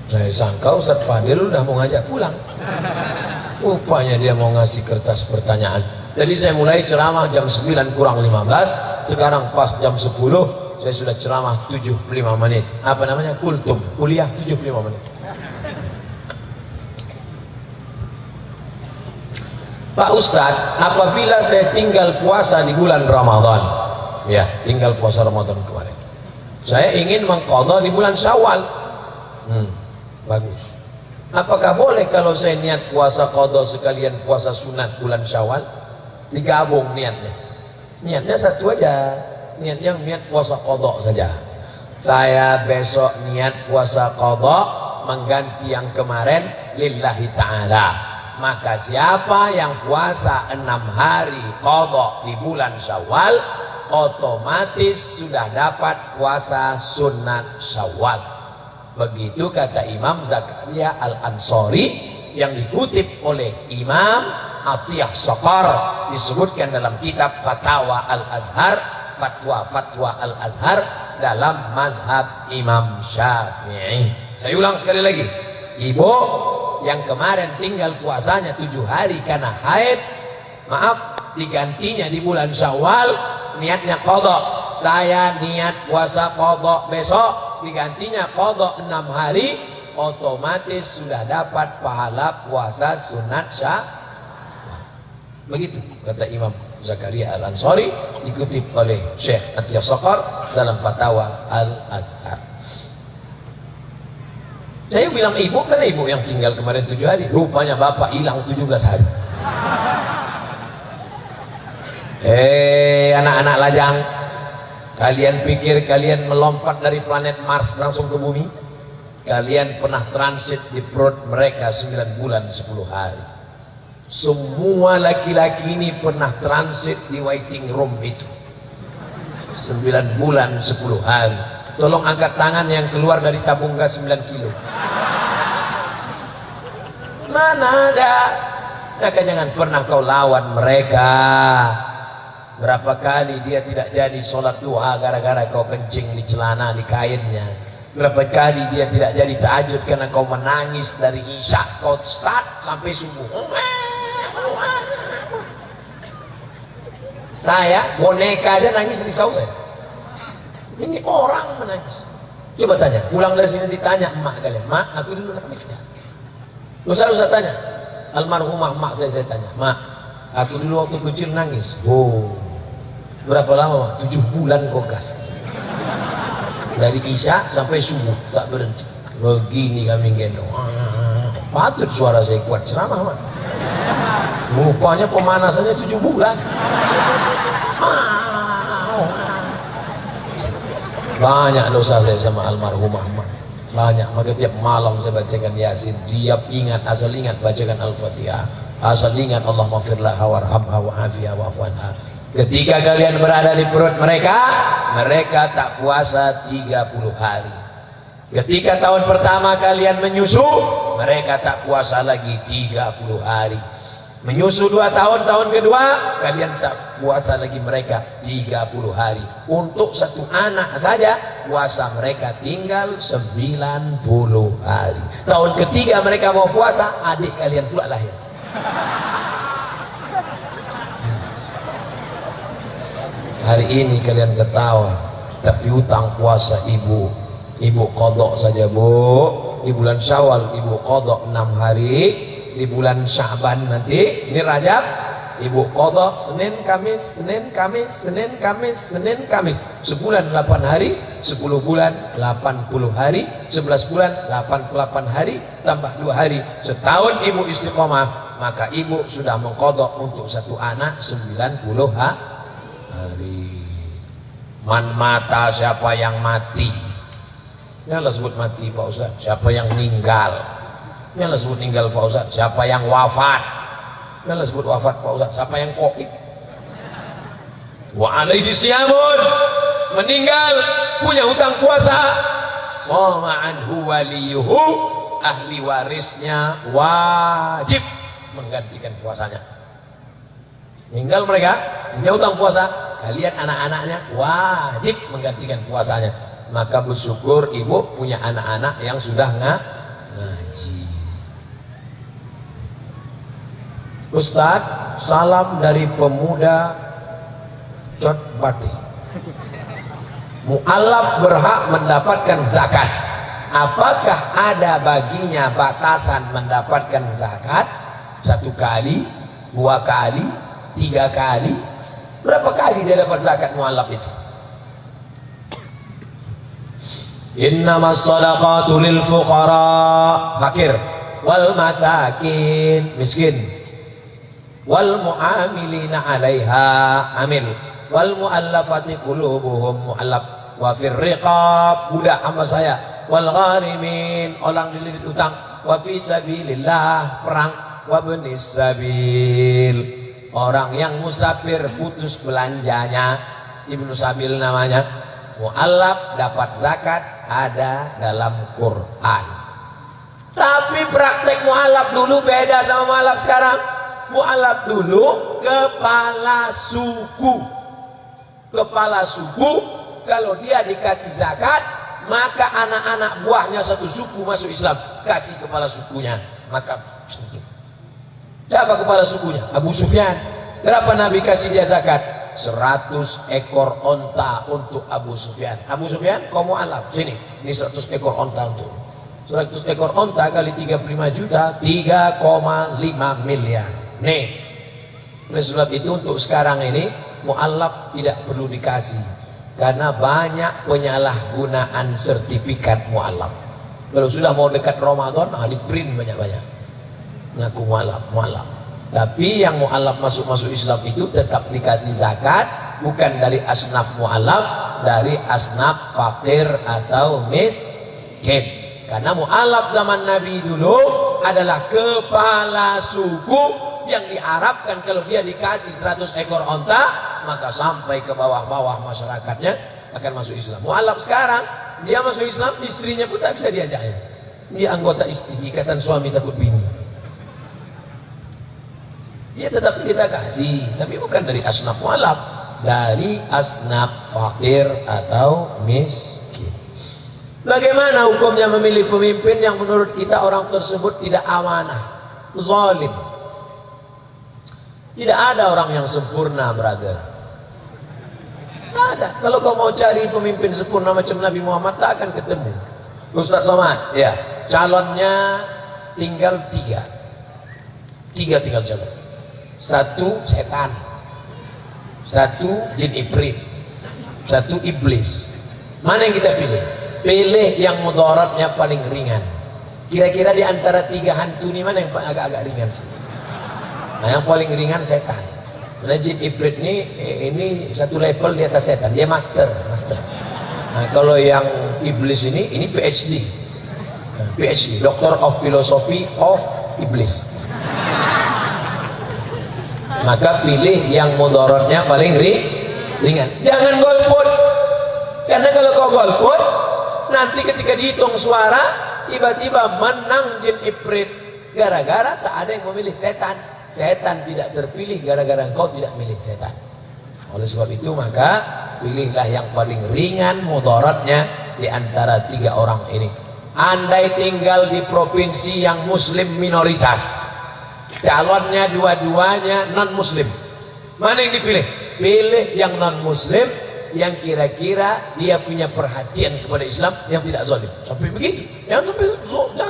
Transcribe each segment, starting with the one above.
Saya sangka Ustaz Fadil udah mau ngajak pulang. Rupanya dia mau ngasih kertas pertanyaan. Jadi saya mulai ceramah jam 9 kurang 15. Sekarang pas jam 10 saya sudah ceramah 75 menit. Apa namanya? Kultum, kuliah 75 menit. Pak Ustadz, apabila saya tinggal puasa di bulan Ramadan, ya tinggal puasa Ramadan kemarin, saya ingin mengqadha di bulan Syawal. Bagus. Apakah boleh kalau saya niat puasa qadha sekalian puasa sunat bulan Syawal? Digabung niatnya. Niatnya satu aja. Niatnya niat puasa qadha saja. Saya besok niat puasa qadha mengganti yang kemarin lillahi ta'ala. Maka siapa yang puasa 6 hari qadha di bulan Syawal, otomatis sudah dapat puasa sunat Syawal. Begitu kata Imam Zakaria Al-Ansari yang dikutip oleh Imam Atiyah Saqar, disebutkan dalam kitab Fatawa Al-Azhar, fatwa Al-Azhar dalam mazhab Imam Syafi'i. Saya ulang sekali lagi, ibu yang kemarin tinggal puasanya 7 hari karena haid, maaf, digantinya di bulan Syawal, niatnya qadha. Saya niat puasa qadha besok, digantinya qadha 6 hari, otomatis sudah dapat pahala puasa sunat Syawal. Begitu kata Imam Zakaria Al-Ansari, dikutip oleh Syekh Atiyah Saqar dalam Fatawa Al-Azhar. Saya bilang ibu karena ibu yang tinggal kemarin 7 hari, rupanya bapak hilang 17 hari. Anak-anak lajang, kalian pikir kalian melompat dari planet Mars langsung ke bumi? Kalian pernah transit di perut mereka 9 bulan 10 hari. Semua laki-laki ini pernah transit di waiting room itu 9 bulan 10 hari. Tolong angkat tangan yang keluar dari tabung gas 9 kilo. Mana ada? Maka jangan pernah kau lawan mereka. Berapa kali dia tidak jadi sholat duha gara-gara kau kencing di celana, di kainnya. Berapa kali dia tidak jadi tahajud karena kau menangis dari isya kau start sampai subuh. Saya boneka aja nangis di saus saya. Ini orang menangis. Coba tanya, pulang dari sini ditanya emak kalian, mak aku dulu nangis nggak? Usah tanya, almarhumah mak saya tanya, mak aku dulu waktu kecil nangis. Oh, berapa lama mak? 7 bulan kok gas. Dari isya sampai subuh tak berhenti. Begini kami gendong. Patut suara saya kuat ceramah mak. Rupanya pemanasannya 7 bulan. Banyak dosa saya sama almarhumah mak. Banyak, maka tiap malam saya bacakan Yasin. Tiap ingat, asal ingat bacakan Al-Fatihah. Asal ingat Allah maghfirlah warhamha wa'afiyah wa'afanha. Ketika kalian berada di perut mereka, mereka tak puasa 30 hari. Ketika tahun pertama kalian menyusu, mereka tak puasa lagi 30 hari. Menyusu 2 tahun, tahun kedua kalian tak puasa lagi mereka 30 hari. Untuk satu anak saja puasa mereka tinggal 90 hari. Tahun ketiga mereka mau puasa, adik kalian pula lahir. Hari ini kalian ketawa, tapi hutang puasa ibu qadha saja bu. Di bulan Syawal ibu qadha 6 hari. Di bulan Sya'ban nanti, ini Rajab, ibu qadha Senin, Kamis, Senin, Kamis, Senin, Kamis, Senin, Kamis. Sebulan 8 hari, 10 bulan 80 hari, 11 bulan 88 hari, tambah 2 hari. Setahun ibu istiqomah, maka ibu sudah mengqadha untuk satu anak 90 hari. Man mata, siapa yang mati? Janganlah sebut mati Pak Ustaz. Siapa yang meninggal? Janganlah sebut meninggal Pak Ustaz. Siapa yang wafat? Janganlah sebut wafat Pak Ustaz. Siapa yang covid? Wa alaihi siyamun, meninggal punya hutang puasa. Shoma anhu waliyuhu, ahli warisnya wajib menggantikan puasanya. Meninggal mereka punya hutang puasa, kalian anak-anaknya wajib menggantikan puasanya. Maka bersyukur ibu punya anak-anak yang sudah ngaji. Ustadz, salam dari pemuda Cot Bati. Mu'alaf berhak mendapatkan zakat. Apakah ada baginya batasan mendapatkan zakat? 1 kali, 2 kali, 3 kali? Berapa kali dia dapat zakat mu'alaf itu? Innamas shadaqatu lil fuqara, fakir, wal masakin, miskin, wal mu'amilina 'alaiha, amil, wal mu'allafati qulubuhum, mu'allaf, wa fir riqab, budak hamba saya, wal gharimin, orang dililit utang, wa fi sabilillah, perang, wa ibnis sabil, orang yang musafir putus belanjanya, ibnu sabil namanya, mu'allaf dapat zakat, ada dalam Quran. Tapi praktek mu'allaf dulu beda sama mu'allaf sekarang. Mu'allaf dulu kepala suku. Kepala suku kalau dia dikasih zakat, maka anak-anak buahnya satu suku masuk Islam, kasih kepala sukunya, maka siapa kepala sukunya? Abu Sufyan. Berapa Nabi kasih dia zakat? 100 ekor onta untuk Abu Sufyan. Abu Sufyan, kau mu'alaf, sini, ini 100 ekor onta untuk 100 ekor onta kali 35 juta, 3,5 miliar. Nih, oleh sebab itu untuk sekarang ini mu'alaf tidak perlu dikasih, karena banyak penyalahgunaan sertifikat mu'alaf. Kalau sudah mau dekat Ramadan, di print banyak-banyak ngaku mu'alaf. Tapi yang mu'alaf masuk Islam itu tetap dikasih zakat, bukan dari asnaf mu'alaf, dari asnaf fakir atau miskin. Karena mu'alaf zaman Nabi dulu adalah kepala suku yang diharapkan kalau dia dikasih 100 ekor onta, maka sampai ke bawah-bawah masyarakatnya akan masuk Islam. Mu'alaf sekarang, dia masuk Islam, istrinya pun tak bisa diajaknya. Dia anggota istri, ikatan suami takut bini. Dia tetap kita kasih, tapi bukan dari asnaf mu'alaf, dari asnaf fakir atau miskin. Bagaimana hukumnya memilih pemimpin yang menurut kita orang tersebut tidak amanah, zalim? Tidak ada orang yang sempurna, brother. Tidak ada. Kalau kau mau cari pemimpin sempurna macam Nabi Muhammad, tak akan ketemu. Ustaz Somad, ya, calonnya tinggal 3. 3 tinggal calon. 1 setan, 1 jin ibrit, 1 iblis. Mana yang kita pilih? Pilih yang mudaratnya paling ringan. Kira-kira di antara 3 hantu ini mana yang agak-agak ringan sih? Nah, yang paling ringan setan. Karena jin ibrit ini 1 level di atas setan, dia master. Nah, kalau yang iblis ini PhD, Doctor of Philosophy of Iblis. Maka pilih yang mudaratnya paling ringan. Jangan golput, karena kalau kau golput, nanti ketika dihitung suara tiba-tiba menang jin ibrit, gara-gara tak ada yang memilih setan. Setan tidak terpilih gara-gara engkau tidak milih setan. Oleh sebab itu maka pilihlah yang paling ringan mudaratnya di antara 3 orang ini. Andai tinggal di provinsi yang muslim minoritas, calonnya dua-duanya non muslim, mana yang dipilih? Pilih yang non muslim, yang kira-kira dia punya perhatian kepada Islam, yang tidak zalim. Sampai begitu, jangan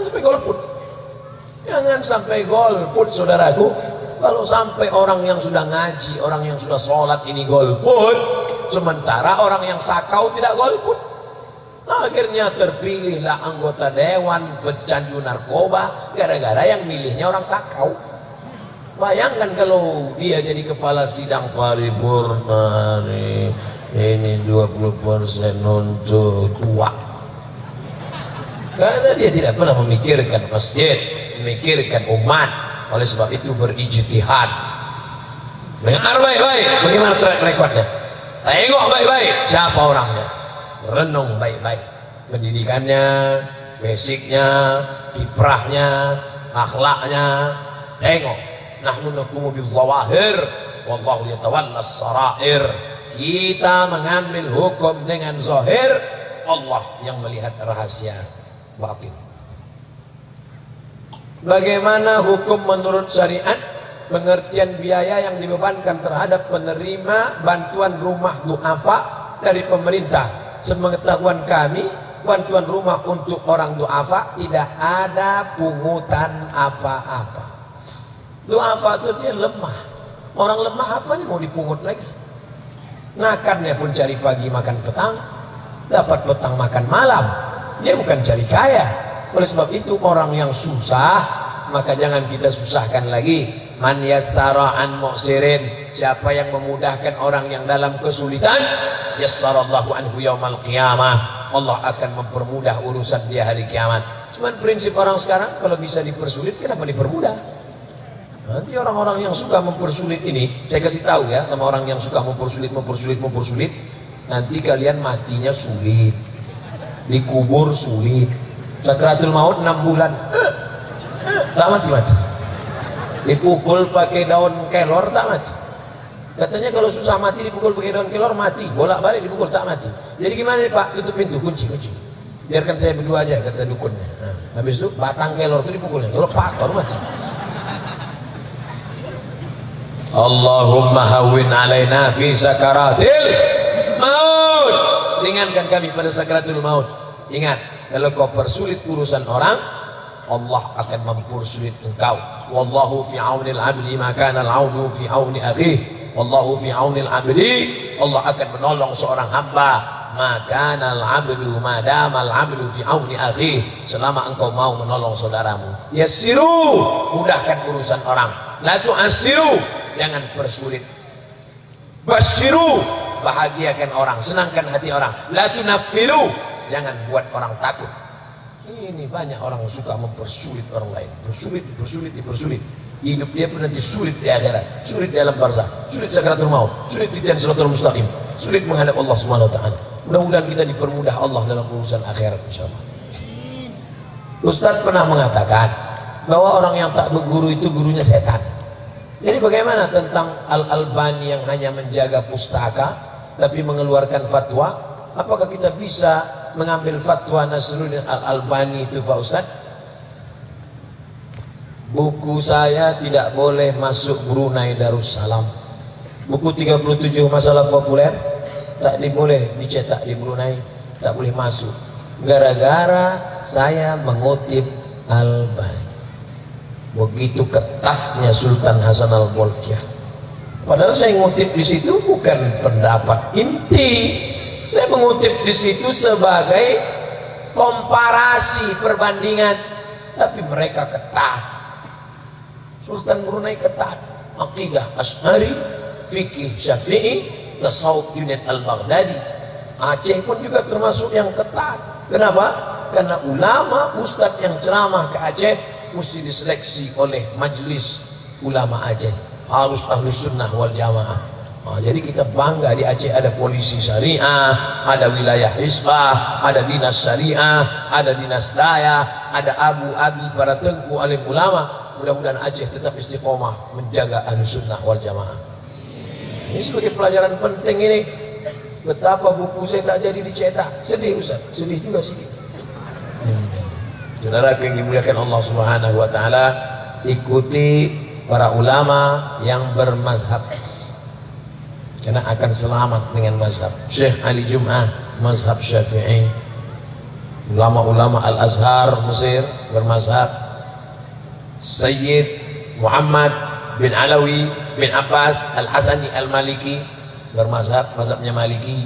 sampai golput. Jangan sampai golput, saudaraku. Kalau sampai orang yang sudah ngaji, orang yang sudah sholat ini golput, sementara orang yang sakau tidak golput, akhirnya terpilihlah anggota dewan pecandu narkoba gara-gara yang milihnya orang sakau. Bayangkan kalau dia jadi kepala sidang paripurna, ini 20% untuk uang, karena dia tidak pernah memikirkan masjid, memikirkan umat. Oleh sebab itu berijtihad. Dengar baik-baik bagaimana track recordnya, tengok baik-baik siapa orangnya, renung baik-baik pendidikannya, basicnya, kiprahnya, akhlaknya. Tengok, nahnu nakumu bizawahir wallahu yatawallas sarair. Kita mengambil hukum dengan zahir, Allah yang melihat rahasia batin. Bagaimana hukum menurut syariat pengertian biaya yang dibebankan terhadap penerima bantuan rumah du'afa dari pemerintah? Sepengetahuan kami, bantuan rumah untuk orang du'afa tidak ada pungutan apa-apa. Du'afa itu dia lemah. Orang lemah apanya mau dipungut lagi? Makannya pun cari pagi makan petang, dapat petang makan malam. Dia bukan cari kaya. Oleh sebab itu orang yang susah, maka jangan kita susahkan lagi. Man yassara an mu'sirin, siapa yang memudahkan orang yang dalam kesulitan, yassarallahu anhu yaumal qiyamah, Allah akan mempermudah urusan dia hari kiamat. Cuman prinsip orang sekarang, kalau bisa dipersulit, kenapa dipermudah? Nanti orang-orang yang suka mempersulit ini, saya kasih tahu ya sama orang yang suka mempersulit, nanti kalian matinya sulit, dikubur sulit, sakratul maut 6 bulan, tak mati-mati, dipukul pakai daun kelor tak mati. Katanya kalau susah mati dipukul pakai daun kelor mati, bolak-balik dipukul tak mati. Jadi gimana nih Pak? Tutup pintu, kunci, biarkan saya berdua aja, kata dukunnya. Nah, habis itu batang kelor itu dipukulnya, kalau pak baru mati. Allahumma hawwin alaina fi sakaratil maut, ringankan kami pada sakaratul maut. Ingat, kalau kau persulit urusan orang, Allah akan mempersulit engkau. Wallahu fi aunil abdi ma kana al-aunu fi auni akhihi. Wallahu fi aunil abdi, Allah akan menolong seorang hamba maka al-abdu madama al-abdu fi auni akhihi, selama engkau mau menolong saudaramu. Yassiru, mudahkan urusan orang. La tu'assiru, jangan persulit. Basyiru, bahagiakan orang, senangkan hati orang. La tunaffiru, jangan buat orang takut. Ini banyak orang suka mempersulit orang lain, dipersulit. Hidup dia pun nanti sulit di akhirat, sulit di alam barzah, sulit sakaratul maut, sulit di jalan shiratal mustaqim, sulit menghadap Allah Subhanahu wa taala. Mudah-mudahan kita dipermudah Allah dalam urusan akhirat insyaallah. Ustaz pernah mengatakan bahwa orang yang tak berguru itu gurunya setan. Jadi bagaimana tentang Al-Albani yang hanya menjaga pustaka tapi mengeluarkan fatwa? Apakah kita bisa mengambil fatwa Nasruddin Al-Albani itu Pak Ustaz? Buku saya tidak boleh masuk Brunei Darussalam. Buku 37 masalah populer tak boleh dicetak di Brunei, tak boleh masuk. Gara-gara saya mengutip Albani. Begitu ketatnya Sultan Hasan Al-Bolkiah. Padahal saya ngutip di situ bukan pendapat inti. Saya mengutip di situ sebagai komparasi perbandingan, tapi mereka ketat. Sultan Brunei ketat, akidah Asy'ari, fikih Syafi'i, tasawuf Junaid Al-Baghdadi. Aceh pun juga termasuk yang ketat. Kenapa? Karena ulama ustadz yang ceramah ke Aceh mesti diseleksi oleh majelis ulama Aceh, harus ahlus sunnah wal jamaah. Jadi kita bangga di Aceh ada polisi syariah, ada wilayah hisbah, ada dinas syariah, ada dinas daya, ada abu-abi para tengku alim ulama. Mudah-mudahan Aceh tetap istiqomah menjaga ahlus sunnah wal jamaah. Ini sebagai pelajaran penting ini. Betapa buku saya tak jadi dicetak. Sedih Ustaz, sedih juga sedih. Saudara yang dimuliakan Allah Subhanahu wa taala, ikuti para ulama yang bermazhab, karena akan selamat dengan mazhab. Syekh Ali Jum'ah mazhab Syafi'i, ulama-ulama Al-Azhar Mesir bermazhab. Sayyid Muhammad bin Alawi bin Abbas Al-Hasani Al-Maliki bermazhab, mazhabnya Maliki.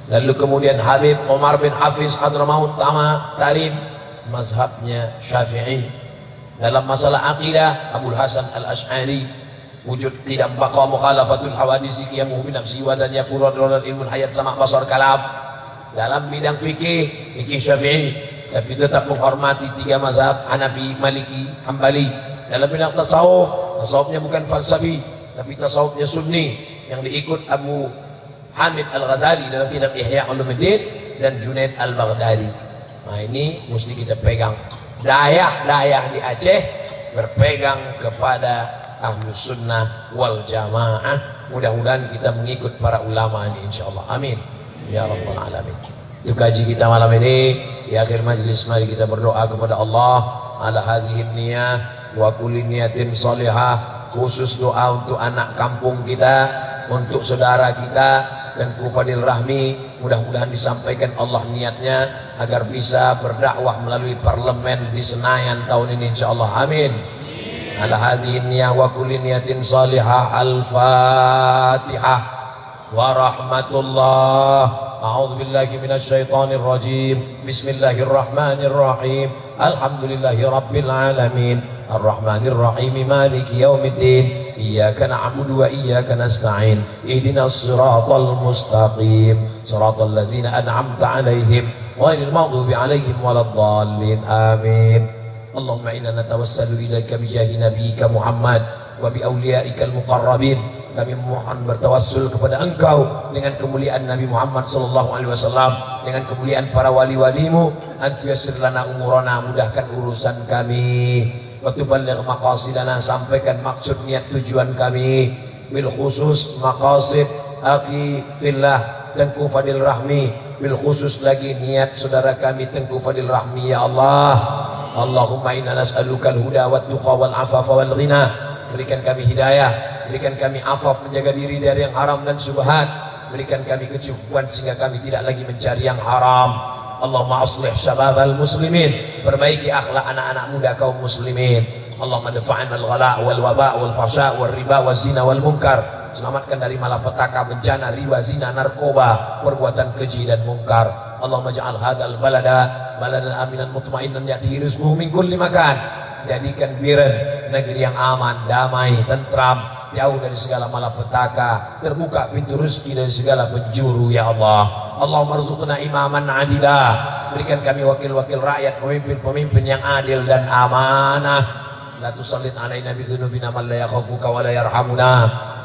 Lalu kemudian Habib Omar bin Hafiz Hadramaut Tama Tarim, mazhabnya Syafi'i. Dalam masalah akidah Abul Hasan Al-Asy'ari, wujud tidak baqa mukhalafatul hawadisi qiyamuhu bi nafsi wa dan yaqulu ilmun hayat sama basar kalam. Dalam bidang fikih Syafi'i, tapi tetap menghormati 3 mazhab Hanafi, Maliki, Hambali. Dalam bidang tasawuf, tasawufnya bukan falsafi tapi tasawufnya sunni yang diikut Abu Hamid Al-Ghazali dalam kitab Ihya Ulumuddin dan Junaid Al-Baghdadi. Nah ini mesti kita pegang. Dayah-dayah di Aceh berpegang kepada Ahlus Sunnah wal Jamaah. Mudah-mudahan kita mengikut para ulama ini insyaallah. Amin ya rabbal alamin. Itu kaji kita malam ini. Di akhir majlis mari kita berdoa kepada Allah ala hadhihi niyah wa kulli niyatin sholihah. Khusus doa untuk anak kampung kita, untuk saudara kita dan Fadil Rahmi, mudah-mudahan disampaikan Allah niatnya agar bisa berdakwah melalui parlemen di Senayan tahun ini insyaallah. Amin. Ala hadhihi niyah wa kulli niyatin shalihah. Al-Fatihah. Wa rahmatullah. A'udzu billahi minasy syaithanir rajim. Bismillahirrahmanirrahim. Alhamdulillahi rabbil alamin. Ar-Rahmanir Rahim. Maliki yaumiddin. Iyyaka na'budu wa iyyaka nasta'in. Ihdinas siratal mustaqim. Siratal ladzina an'amta 'alaihim ghairil maghdubi 'alaihim waladdallin. Amin. Allahumma inna natawassalu ilaika bijahi nabiyyika Muhammad wa bi awliyaikal muqarrabin. Kami mohon bertawassul kepada Engkau dengan kemuliaan Nabi Muhammad sallallahu alaihi wasallam, dengan kemuliaan para wali-walimu. Antuyassir lana umurana, mudahkan urusan kami. Wa tuballigh maqasidana, sampaikan maksud niat tujuan kami. Bil khusus maqasid akhi fillah Tengku Fadil Rahmi, bil khusus lagi niat saudara kami Tengku Fadil Rahmi ya Allah. Allahumma inna nas'aluka al-huda wat tuqa wal afafa wal ghina. Berikan kami hidayah, berikan kami afaf, menjaga diri dari yang haram dan syubhat, berikan kami kecukupan sehingga kami tidak lagi mencari yang haram. Allahumma aslih syababal muslimin, perbaiki akhlak anak-anak muda kaum muslimin. Allahumma dafa'an al-ghala wal waba wal fasha wal riba wal zina wal munkar. Selamatkan dari malapetaka, bencana, riba, zina, narkoba, perbuatan keji dan mungkar. Allahumma ja'al hadzal balada baladan aminan mutmainan ya'tihi rizquhu min kulli makan. Jadikan Biren negeri yang aman, damai, tentram, jauh dari segala malapetaka, terbuka pintu rezeki dari segala penjuru ya Allah. Allahumma rzuqna imaman adila, berikan kami wakil-wakil rakyat, pemimpin-pemimpin yang adil dan amanah. La tusallit alaina bidzunubina man la yakhafuka wa la yarhamuna.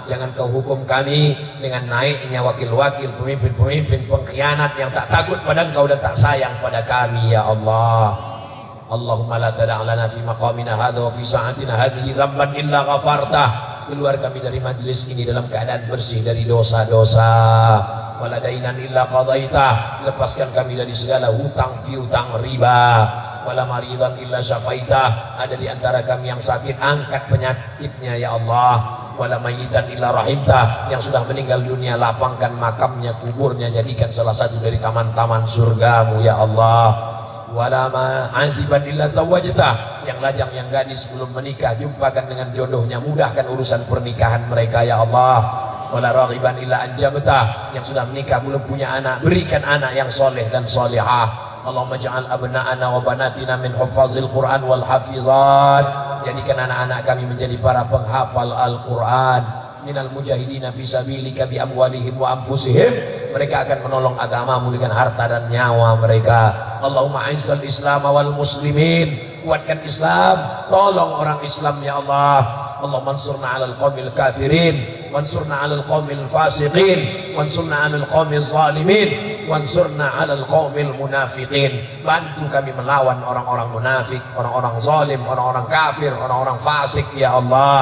Jangan kau hukum kami dengan naiknya wakil-wakil, pemimpin-pemimpin pengkhianat yang tak takut pada Engkau dan tak sayang pada kami ya Allah. Allahumma la tada' lana fi maqamina hadha wa fi sa'atina hadhihi dhanban illa ghafartah. Keluar kami dari majlis ini dalam keadaan bersih dari dosa-dosa. Wala dainan illa qadaitah. Lepaskan kami dari segala hutang piutang riba. Wala maridan illa syafaitah. Ada di antara kami yang sakit, angkat penyakitnya ya Allah. Wala mayyitan illa rahimtah. Yang sudah meninggal dunia, lapangkan makamnya, kuburnya, jadikan salah satu dari taman-taman surgamu ya Allah. Wala ma'aziban illa zawajtah. Yang lajang, yang gadis belum menikah, jumpakan dengan jodohnya, mudahkan urusan pernikahan mereka ya Allah. Wala raghiban illa anjabtah. Yang sudah menikah belum punya anak, berikan anak yang soleh dan solehah. Allahumma ja'al abna'ana wa banatina min huffazil Qur'an wal hafizat. Jadikan anak-anak kami menjadi para penghafal Al-Quran. Minal mujahidina fi sabilika bi amwalihim wa anfusihim. Mereka akan menolong agamamu dengan harta dan nyawa mereka. Allahumma aizzal islam wal muslimin. Kuatkan Islam, tolong orang Islam ya Allah. Allahumma ansurna 'alal qaumil kafirin, wansurna 'alal qaumil fasiqin, wansurna 'alal qaumil zalimin, wansurna 'alal qaumil munafiqin. Bantu kami melawan orang-orang munafik, orang-orang zalim, orang-orang kafir, orang-orang fasik ya Allah.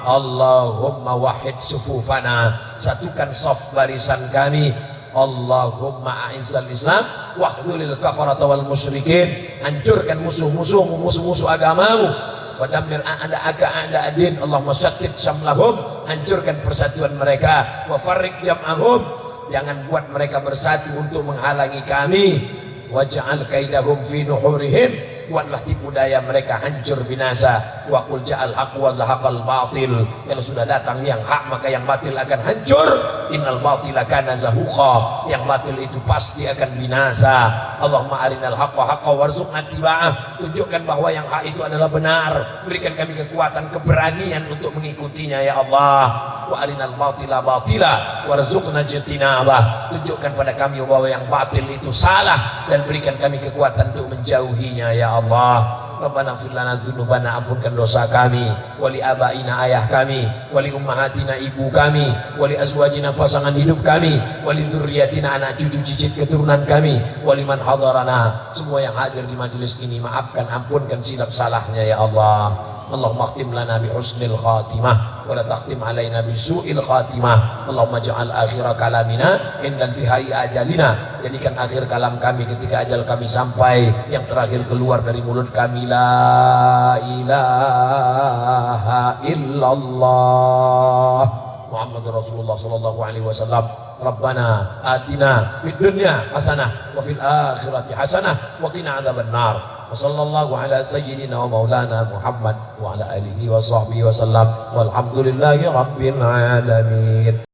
Allahumma wahid sufufana, satukan saf barisan kami. Allahumma a'izzal Islam wahdulil kafarata wal musyrikin. Hancurkan musuh-musuhmu, musuh-musuh agamamu. Wadammir a'da'aka a'da'adin. Allahumma syattid syamlahum, hancurkan persatuan mereka. Wa farriq jam'ahum, jangan buat mereka bersatu untuk menghalangi kami. Waj'al kaidahum fi nuhurihim, buatlah tipu daya mereka hancur binasa. Wa qul ja'al haqq wa zahaqal batil, kalau sudah datang yang hak maka yang batil akan hancur. Innal batila kana zahuqa, yang batil itu pasti akan binasa. Allahumma arinal haqqa haqqan warzuqna ittiba'ah, tunjukkan bahwa yang hak itu adalah benar, berikan kami kekuatan, keberanian untuk mengikutinya ya Allah. Wa arinal batila batila warzuqna ijtinabah, tunjukkan pada kami bahwa yang batil itu salah dan berikan kami kekuatan untuk menjauhinya ya Allah. Rabbana ighfir lana dzunubana, ampunkan dosa kami, wali abaina ayah kami, wali ummahatina ibu kami, wali azwajina pasangan hidup kami, wali dzurriyyatina anak cucu cicit keturunan kami, wali man hadarana, semua yang hadir di majelis ini maafkan, ampunkan silap salahnya ya Allah. Allahumma khtim lana bi husnil khatimah. wa la taqtim alaina bisu'il khatimah. Allahumma ja'al akhir kalamina inda intihai ajalina, jadikan akhir kalam kami ketika ajal kami sampai, yang terakhir keluar dari mulut kami la ilaha illallah Muhammadur Rasulullah sallallahu alaihi wasallam. Rabbana atina fid dunya hasanah wa fil akhirati hasanah wa qina adzabannar. Wa sallallahu ala sayyidina wa maulana Muhammad wa ala alihi wa sahbihi wa sallam. Walhamdulillahi rabbil alamin.